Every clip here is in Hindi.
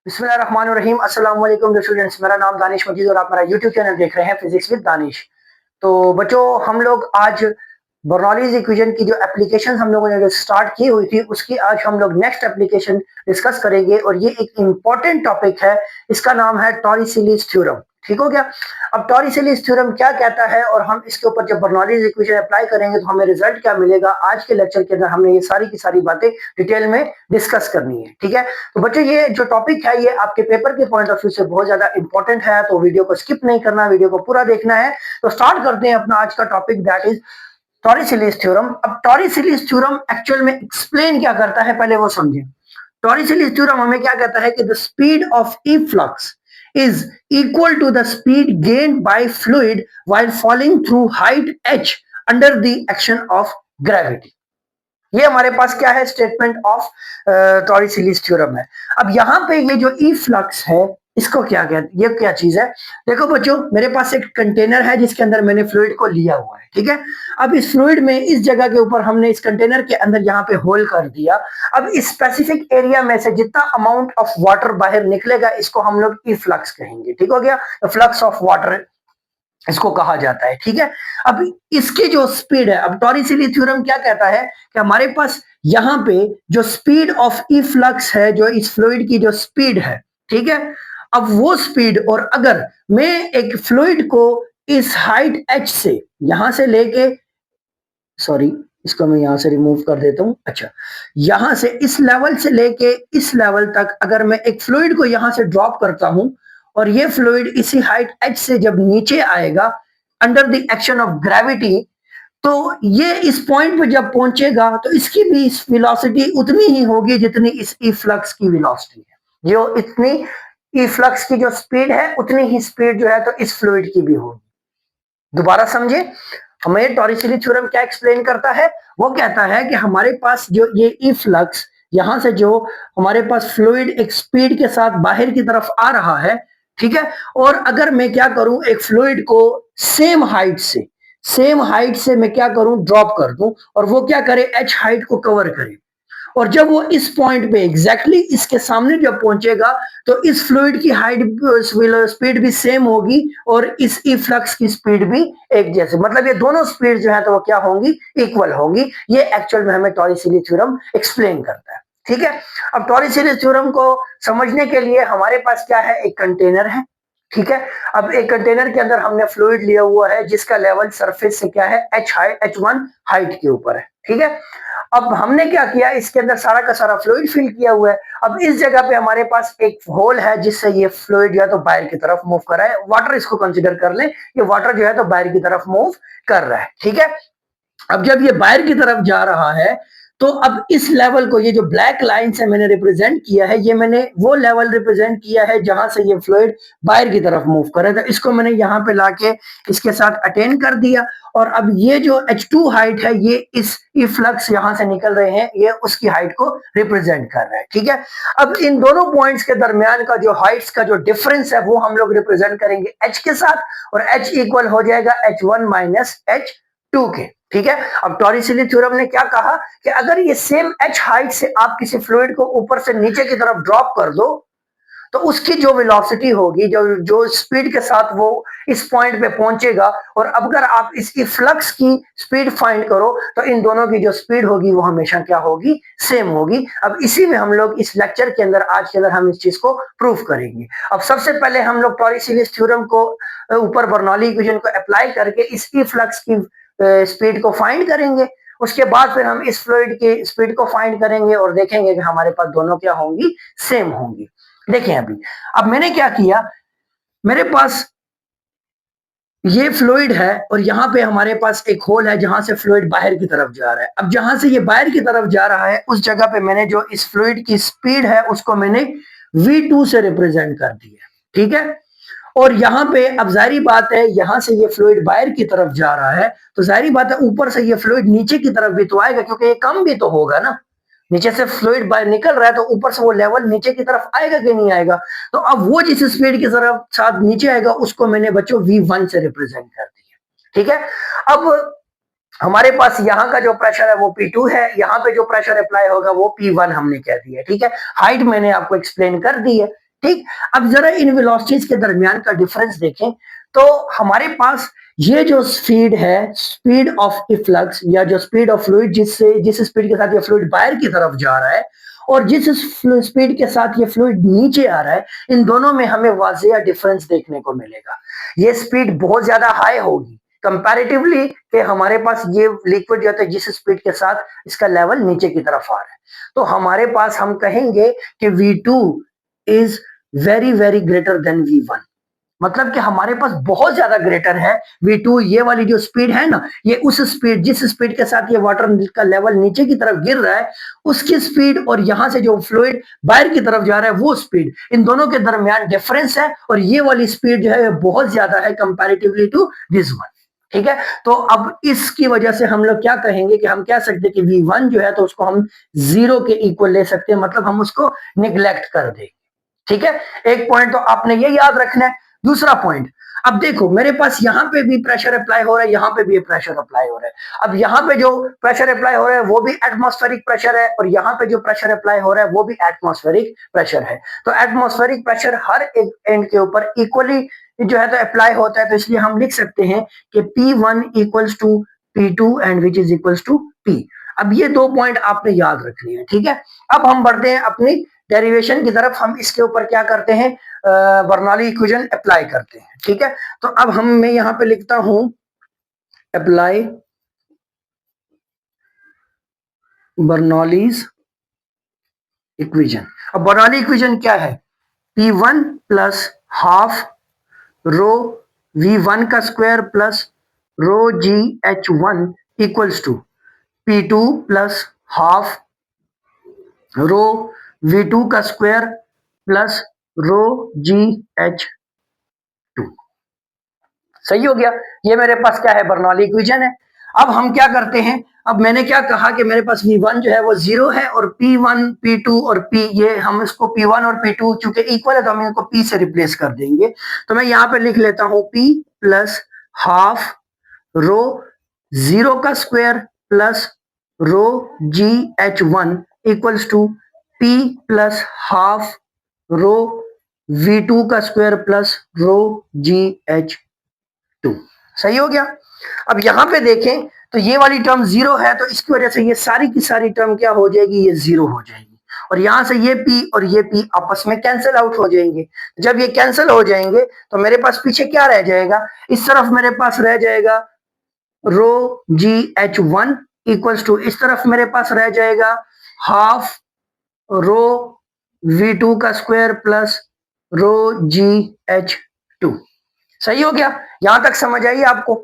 बिस्मिल्लाहिर्रहमानिर्रहीम अस्सलाम वालेकुम स्टूडेंट्स। मेरा नाम दानिश मजीद और आप मेरा यूट्यूब चैनल देख रहे हैं फिजिक्स विद दानिश। तो बच्चों, हम लोग आज बर्नौलीज इक्वेशन की जो एप्लीकेशन हम लोगों ने जो स्टार्ट की हुई थी उसकी आज हम लोग नेक्स्ट एप्लीकेशन डिस्कस करेंगे और ये एक इम्पॉर्टेंट टॉपिक है। इसका नाम है टॉरिसेलीज थ्योरम। ठीक हो गया। अब टॉरिसेलीज थ्योरम क्या कहता है और हम इसके ऊपर जब बर्नौलीज इक्वेशन अप्लाई करेंगे तो हमें रिजल्ट क्या मिलेगा, आज के लेक्चर के अंदर हमने ये सारी की सारी बातें डिटेल में डिस्कस करनी है। ठीक है। तो बच्चों, ये जो टॉपिक है ये आपके पेपर के पॉइंट ऑफ व्यू से बहुत ज्यादा इंपॉर्टेंट है, तो वीडियो को स्किप नहीं करना, वीडियो को पूरा देखना है। तो स्टार्ट करते हैं अपना आज का टॉपिक, दैट इज टॉरिसेलीज थ्योरम। अब टॉरिसेलीज थ्योरम एक्चुअल में एक्सप्लेन क्या करता है पहले वो समझें। टॉरिसेलीज थ्योरम हमें क्या कहता है कि the speed of E flux is equal to the speed gained by fluid while falling through height h under the action of gravity। ये हमारे पास क्या है, स्टेटमेंट ऑफ टॉरिसेलीज थ्योरम है। अब यहाँ पे ये जो ई फ्लक्स है इसको क्या कहते, ये क्या चीज है। देखो बच्चों, मेरे पास एक कंटेनर है जिसके अंदर मैंने फ्लूइड को लिया हुआ है। ठीक है। अब इस फ्लूइड में इस जगह के ऊपर हमने इस कंटेनर के अंदर यहाँ पे होल कर दिया। अब इस स्पेसिफिक एरिया में से जितना अमाउंट ऑफ वाटर बाहर निकलेगा इसको हम लोग ई फ्लक्स कहेंगे। ठीक हो गया। फ्लक्स ऑफ वाटर इसको कहा जाता है। ठीक है। अब इसकी जो स्पीड है, अब टॉरिसेली थ्योरम क्या कहता है कि हमारे पास यहाँ पे जो स्पीड ऑफ ई फ्लक्स है, जो इस फ्लूइड की जो स्पीड है, ठीक है। अब वो स्पीड, और अगर मैं एक फ्लूइड को इस हाइट h से यहां से लेके, सॉरी इसको मैं यहां से रिमूव कर देता हूं। अच्छा, यहां से इस लेवल से लेके इस लेवल तक अगर मैं एक फ्लूइड को यहां से ड्रॉप करता हूं और ये फ्लूइड इसी हाइट h से जब नीचे आएगा under the action of gravity, तो ये इस पॉइंट पे जब पहुंचेगा तो इसकी भी वेलोसिटी उतनी ही होगी जितनी इस ई फ्लक्स की वेलोसिटी है। जो इतनी ई फ्लक्स की जो स्पीड है उतनी ही स्पीड जो है तो इस फ्लूइड की भी होगी। दोबारा समझे, हमें टॉरिसेली थ्योरम क्या एक्सप्लेन करता है। वो कहता है कि हमारे पास जो ये ई फ्लक्स यहां से जो हमारे पास फ्लूइड एक स्पीड के साथ बाहर की तरफ आ रहा है, ठीक है। और अगर मैं क्या करूं, एक फ्लूइड को सेम हाइट से मैं क्या करूं, ड्रॉप कर दूं और वो क्या करे, एच हाइट को कवर करे। और जब वो इस पॉइंट पे एग्जैक्टली इसके सामने जब पहुंचेगा तो इस फ्लूइड की हाइट स्पीड भी सेम होगी और इस ई फ्लक्स की स्पीड भी एक जैसे, मतलब ये दोनों स्पीड जो है तो वो क्या होंगी, इक्वल होंगी। ये एक्चुअल में हमें टॉरिसेली थ्योरम एक्सप्लेन करता है। ठीक है। अब टॉरिसेली थ्योरम को समझने के लिए हमारे पास क्या है, एक कंटेनर है। ठीक है। अब एक कंटेनर के अंदर हमने फ्लूइड लिया हुआ है जिसका लेवल सरफेस से क्या है, H1 हाइट के ऊपर है। ठीक है। अब हमने क्या किया, इसके अंदर सारा का सारा फ्लूइड फिल किया हुआ है। अब इस जगह पे हमारे पास एक होल है जिससे ये फ्लूइड जो है तो बाहर की तरफ मूव कर रहा है। वाटर इसको कंसीडर कर लें, ये वाटर जो है तो बाहर की तरफ मूव कर रहा है। ठीक है। अब जब ये बाहर की तरफ जा रहा है तो अब इस लेवल को, ये जो ब्लैक लाइन से मैंने रिप्रेजेंट किया है, ये मैंने वो लेवल रिप्रेजेंट किया है जहां से ये फ्लूइड बाहर की तरफ मूव कर रहा था। इसको मैंने यहाँ पे लाके इसके साथ अटेन कर दिया और अब ये जो H2 हाइट है ये इस ई फ्लक्स यहां से निकल रहे हैं, ये उसकी हाइट को रिप्रेजेंट कर रहा है। ठीक है। अब इन दोनों पॉइंट्स के दरमियान का जो हाइट्स का जो डिफरेंस है वो हम लोग रिप्रेजेंट करेंगे H के साथ और H इक्वल हो जाएगा H1 माइनस H2 के। ठीक है। अब टॉरिसेली थ्योरम ने क्या कहा कि अगर ये सेम H हाइट से आप किसी फ्लूइड को ऊपर से नीचे की तरफ ड्रॉप कर दो तो उसकी जो वेलोसिटी होगी, जो स्पीड के साथ वो इस पॉइंट पे पहुंचेगा, और अगर आप इसकी फ्लक्स की स्पीड फाइंड करो तो इन दोनों की जो स्पीड होगी वो हमेशा क्या होगी, सेम होगी। अब इसी में हम लोग इस लेक्चर के अंदर, आज के अंदर हम इस चीज को प्रूव करेंगे। अब सबसे पहले हम लोग टॉरिसेली थ्योरम को ऊपर बर्नौली इक्वेशन को अप्लाई करके इसकी फ्लक्स की स्पीड को फाइंड करेंगे। उसके बाद फिर हम इस फ्लूइड की स्पीड को फाइंड करेंगे और देखेंगे कि हमारे पास दोनों क्या होंगी, सेम होंगी। देखें अभी, अब मैंने क्या किया, मेरे पास ये फ्लूइड है और यहाँ पे हमारे पास एक होल है जहां से फ्लूइड बाहर की तरफ जा रहा है। अब जहां से ये बाहर की तरफ जा रहा है उस जगह पे मैंने जो इस फ्लूइड की स्पीड है उसको मैंने V2 से रिप्रेजेंट कर दिया। ठीक है। और यहाँ पे अब जाहिर बात है, यहां से ये फ्लूइड बाहर की तरफ जा रहा है तो जाहिर बात है ऊपर से ये फ्लूइड नीचे की तरफ भी तो आएगा, क्योंकि ये कम भी तो होगा ना। नीचे से फ्लूइड बाहर निकल रहा है तो ऊपर से वो लेवल नीचे की तरफ आएगा कि नहीं आएगा। तो अब वो जिस स्पीड की तरफ साथ नीचे आएगा उसको मैंने बच्चों V1 से रिप्रेजेंट कर दिया। ठीक है। अब हमारे पास यहाँ का जो प्रेशर है वो P2 है, यहाँ पे जो प्रेशर अप्लाई होगा वो P1 हमने कह दिया। ठीक है। हाइट मैंने आपको एक्सप्लेन कर दी है। ठीक। अब जरा इन वेलोसिटीज के दरमियान का डिफरेंस देखें तो हमारे पास ये जो स्पीड है, स्पीड ऑफ इफ्लक्स या जो स्पीड ऑफ फ्लूइड, जिस स्पीड के साथ ये फ्लूइड बाहर की तरफ जा रहा है और जिस स्पीड के साथ ये फ्लूइड नीचे आ रहा है, इन दोनों में हमें वाजिया डिफरेंस देखने को मिलेगा। ये स्पीड बहुत ज्यादा हाई होगी कंपैरेटिवली कि हमारे पास ये लिक्विड जो है जिस स्पीड के साथ इसका लेवल नीचे की तरफ आ रहा है। तो हमारे पास हम कहेंगे कि V2 is very very greater than V1, मतलब कि हमारे पास बहुत ज्यादा ग्रेटर है V2। ये वाली जो स्पीड है ना, ये उस स्पीड, जिस स्पीड के साथ ये वाटर का लेवल नीचे की तरफ गिर रहा है उसकी स्पीड और यहां से जो फ्लूइड बाहर की तरफ जा रहा है वो स्पीड, इन दोनों के दरमियान डिफरेंस है और ये वाली स्पीड जो है बहुत ज्यादा है कंपैरेटिवली टू दिस वन। ठीक है, तो अब इसकी वजह से हम लोग क्या कहेंगे कि हम कह सकते हैं कि V1 जो है तो उसको हम 0 के इक्वल ले सकते हैं, मतलब हम उसको निग्लेक्ट कर देंगे। ठीक है, एक पॉइंट तो आपने ये याद रखना है। दूसरा पॉइंट, अब देखो मेरे पास यहां पे भी प्रेशर अप्लाई हो रहा है, यहां पे भी प्रेशर अप्लाई हो रहा है। अब यहां पे जो प्रेशर अप्लाई हो रहा है वो भी एटमॉस्फेरिक प्रेशर है और यहां पे जो प्रेशर अप्लाई हो रहा है वो भी एटमॉस्फेरिक प्रेशर है। तो एटमॉस्फेरिक प्रेशर हर एक एंड के ऊपर इक्वली जो है तो अप्लाई होता है, तो इसलिए हम लिख सकते हैं कि P1 equals to P2 and which is equals to P। अब ये दो पॉइंट आपने याद रखने हैं। ठीक है, अब हम बढ़ते हैं अपनी डेरिवेशन की तरफ। हम इसके ऊपर क्या करते हैं, बर्नौली इक्वेशन अप्लाई करते हैं। ठीक है, तो अब मैं यहां पे लिखता हूं अप्लाई बर्नौलीज इक्वेशन। अब बर्नौली इक्वेशन क्या है, P1 plus half rho V1 का square plus rho GH1 equals to P2 plus half rho V2 का स्क्वायर प्लस रो GH2। सही हो गया, ये मेरे पास क्या है, बर्नौली इक्वेशन है। अब हम क्या करते हैं, अब मैंने क्या कहा कि मेरे पास V1 जो है वो 0 है और P1 P2 और P, ये हम इसको P1 और P2 चूंकि इक्वल है तो हम इनको P से रिप्लेस कर देंगे। तो मैं यहां पे लिख लेता हूं P प्लस हाफ रो 0 का square plus rho GH1 equals to P plus half rho V2 का स्क्वायर प्लस रो GH2। सही हो गया। अब यहां पे देखें तो ये वाली टर्म 0 है तो इसकी वजह से ये सारी की सारी टर्म क्या हो जाएगी, ये 0 हो जाएगी और यहां से ये P और ये P आपस में कैंसिल आउट हो जाएंगे। जब ये कैंसिल हो जाएंगे तो मेरे पास पीछे क्या रह जाएगा, इस तरफ मेरे पास रह जाएगा रो GH1 इक्वल्स टू, इस तरफ मेरे पास रह जाएगा हाफ रो V2 का स्क्वायर प्लस रो GH2। सही हो गया, यहां तक समझ आई आपको।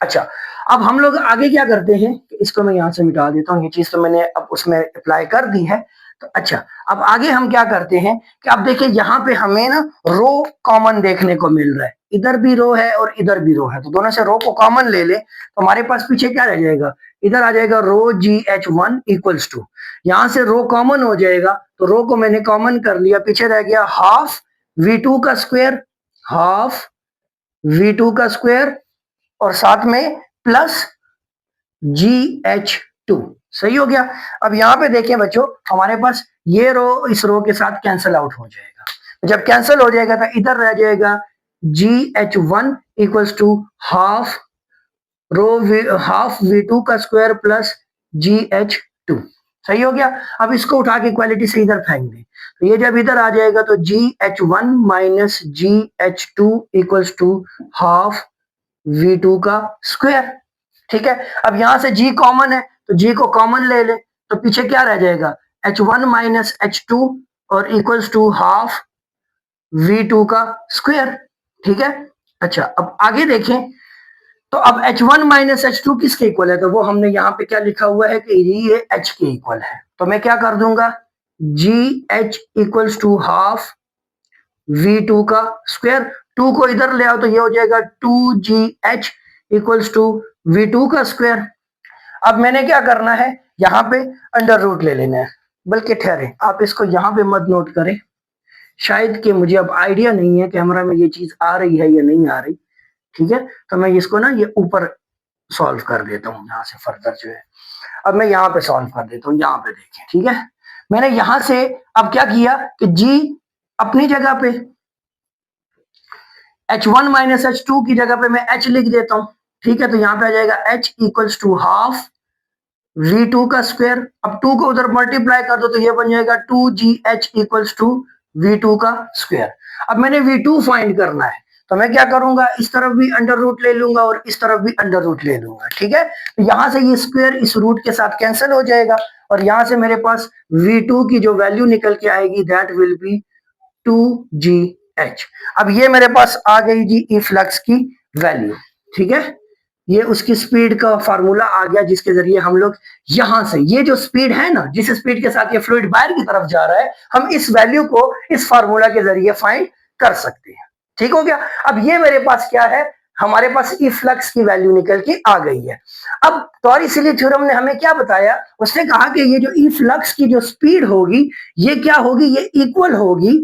अच्छा, अब हम लोग आगे क्या करते हैं, इसको मैं यहां से मिटा देता हूं, ये चीज तो मैंने अब उसमें अप्लाई कर दी है। तो अच्छा, अब आगे हम क्या करते हैं कि अब देखिए यहाँ पे हमें ना रो कॉमन देखने को मिल रहा है, इधर भी रो है और इधर भी रो है, तो दोनों से रो को कॉमन ले ले तो हमारे पास पीछे क्या रह जाएगा, इधर आ जाएगा रो GH1 इक्वल्स टू, यहां से रो कॉमन हो जाएगा तो रो को मैंने कॉमन कर लिया, पीछे रह गया हाफ V2 का स्क्वायर, हाफ V2 का स्क्वायर और साथ में प्लस GH2। सही हो गया। अब यहां पे देखें बच्चों, हमारे पास ये रो इस रो के साथ कैंसिल आउट हो जाएगा। जब कैंसिल हो जाएगा तो इधर रह जाएगा GH1 equals to half half V2 का स्क्वायर प्लस GH2। सही हो गया। अब इसको उठा के इक्वालिटी से इधर फेंक दें तो ये जब इधर आ जाएगा तो GH1 minus GH2 equals to half V2 का स्क्वायर। ठीक है, अब यहां से G कॉमन है तो G को कॉमन ले ले तो पीछे क्या रह जाएगा, H1 माइनस H2 और इक्वल्स टू हाफ V2 का स्क्वायर। ठीक है, अच्छा अब आगे देखें तो अब H1 माइनस H2 किसके इक्वल है, तो वो हमने यहाँ पे क्या लिखा हुआ है कि ये H के इक्वल है। तो मैं क्या कर दूंगा, GH equals to half V2 का स्क्वायर, 2 को इधर ले आओ तो ये हो जाएगा 2GH इक्वल्स टू V2 का स्क्वायर। अब मैंने क्या करना है, यहाँ पे अंडर रूट ले लेना है, बल्कि ठहरे आप इसको यहाँ पे मत नोट करें, शायद कि मुझे अब आइडिया नहीं है कैमरा में ये चीज आ रही है या नहीं आ रही। ठीक है, तो मैं इसको ना ये ऊपर सॉल्व कर देता हूँ यहाँ से फर्दर जो है। अब मैं यहाँ पे सॉल्व कर देता हूँ, यहाँ पे देखें। ठीक है, मैंने यहाँ से अब क्या किया कि G अपनी जगह पे H1 माइनस H2 की जगह पे मैं H लिख देता हूं, ठीक है। तो यहां पे आ जाएगा H equals to half V2 का स्क्वायर। अब 2 को उधर मल्टीप्लाई कर दो तो ये बन जाएगा 2GH इक्वल्स टू V2 का स्क्वायर। अब मैंने V2 फाइंड करना है तो मैं क्या करूंगा, इस तरफ भी अंडर रूट ले लूंगा और इस तरफ भी अंडर रूट ले लूंगा, ठीक है। तो यहां से ये स्क्वायर इस रूट के साथ कैंसिल हो जाएगा और यहां से मेरे पास V2 की जो वैल्यू निकल के आएगी दैट विल बी 2GH। अब ये मेरे पास आ गई जी ई फ्लक्स की वैल्यू, ठीक है। ये उसकी स्पीड का फार्मूला आ गया जिसके जरिए हम लोग यहां से ये जो स्पीड है ना, जिस स्पीड के साथ ये फ्लूइड बाहर की तरफ जा रहा है, हम इस वैल्यू को इस फार्मूला के जरिए फाइंड कर सकते हैं। ठीक हो गया। अब ये मेरे पास क्या है, हमारे पास ई फ्लक्स की वैल्यू निकल के आ गई है। अब टॉरिस-इली थ्योरम ने हमें क्या बताया, उसने कहा कि ये जो ई फ्लक्स की जो स्पीड होगी ये क्या होगी, ये इक्वल होगी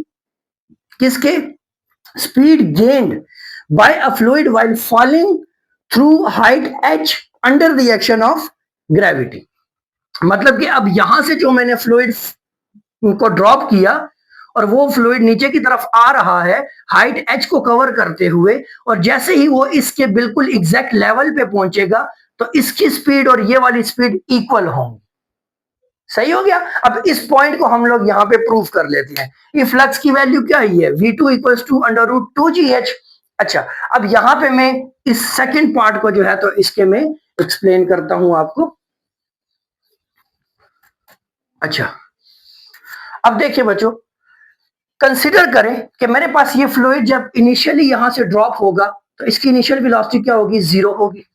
किसके, speed gained by a fluid while falling through height h under the action of gravity. मतलब कि अब यहां से जो मैंने फ्लूइड को ड्रॉप किया और वो फ्लूइड नीचे की तरफ आ रहा है हाइट h को कवर करते हुए, और जैसे ही वो इसके बिल्कुल एग्जैक्ट लेवल पे पहुंचेगा तो इसकी स्पीड और ये वाली स्पीड इक्वल होंगी। सही हो गया। अब इस पॉइंट को हम लोग यहां पे प्रूव कर लेते हैं। ये फ्लक्स की वैल्यू क्या है, V2 equals to under root 2GH। अच्छा, अब यहां पे मैं इस सेकंड पार्ट को जो है तो इसके मैं एक्सप्लेन करता हूं आपको। अच्छा, अब देखिए बच्चों, कंसिडर करें कि मेरे पास ये फ्लूइड जब इनिशियली यहां से ड्रॉप होगा तो इसकी इनिशियल वेलोसिटी क्या होगी, 0 होगी।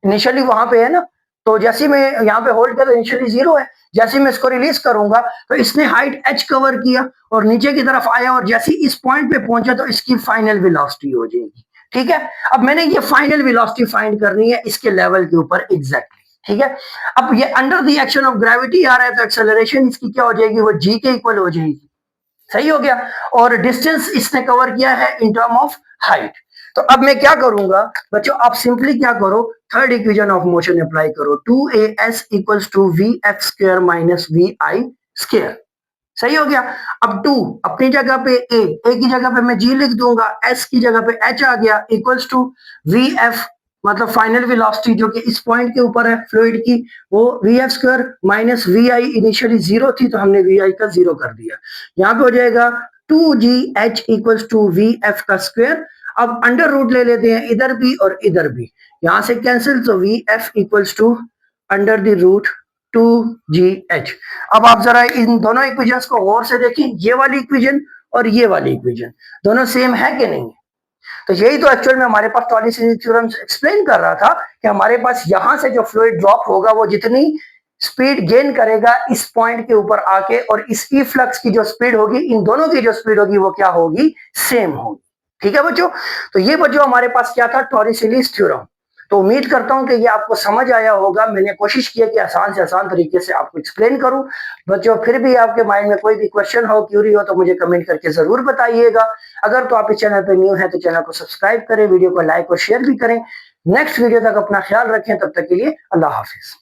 इनिशियली वहां पे है ना, तो जैसे मैं यहाँ पे होल्ड कर, इनिशियली 0 है। जैसे मैं इसको रिलीज करूंगा तो इसने हाइट h कवर किया और नीचे की तरफ आया और जैसे इस पॉइंट पे पहुंचा तो इसकी फाइनल वेलोसिटी हो जाएगी। ठीक है। अब मैंने ये फाइनल वेलोसिटी फाइंड करनी है इसके लेवल के ऊपर एग्जैक्टली। ठीक है। अब ये under the action of gravity आ रहा है तो एक्सेलरेशन इसकी क्या हो जाएगी, वो g के इक्वल हो जाएगी। सही हो गया। और डिस्टेंस इसने कवर किया है इन टर्म ऑफ हाइट। तो अब मैं क्या करूंगा बच्चों, आप सिंपली क्या करो, third equation of motion apply करो, 2as equals to vf square minus vi square. सही हो गया। अब 2 अपनी जगह पे a की जगह पे मैं g लिख दूंगा, s की जगह पे h आ गया, इक्वल्स टू vf मतलब फाइनल वेलोसिटी जो कि इस पॉइंट के ऊपर है फ्लूइड की, वो vf square minus vi, initially 0 थी तो हमने vi का 0 कर दिया। यहाँ पे हो जाएगा 2gh इक्वल्स टू vf का स्क्वायर। अब अंडर रूट ले लेते हैं इधर भी और इधर भी, यहां से कैंसिल, तो vf equals to under the root 2gh। अब आप जरा इन दोनों इक्वेशंस को गौर से देखें, ये वाली इक्वेशन और ये वाली इक्वेशन दोनों सेम है कि नहीं। तो यही तो एक्चुअल में हमारे पास टॉरिस-इली थ्योरम एक्सप्लेन कर रहा था कि हमारे पास यहां से जो फ्लूइड ड्रॉप होगा वो जितनी स्पीड गेन करेगा इस पॉइंट के ऊपर आके, और इस ई फ्लक्स की जो स्पीड होगी, इन दोनों की जो स्पीड होगी वो क्या होगी, सेम होगी। ठीक है बच्चों। तो ये बच्चों हमारे पास क्या था, टॉरिस-इली थ्योरम। तो उम्मीद करता हूं कि ये आपको समझ आया होगा। मैंने कोशिश की है कि आसान से आसान तरीके से आपको एक्सप्लेन करूं। बच्चों फिर भी आपके माइंड में कोई भी क्वेश्चन हो, क्यूरी हो तो मुझे कमेंट करके जरूर बताइएगा। अगर तो आप इस चैनल पर न्यू है तो चैनल को सब्सक्राइब करें, वीडियो को लाइक और शेयर भी करें। नेक्स्ट वीडियो तक अपना ख्याल रखें, तब तक के लिए अल्लाह हाफिज।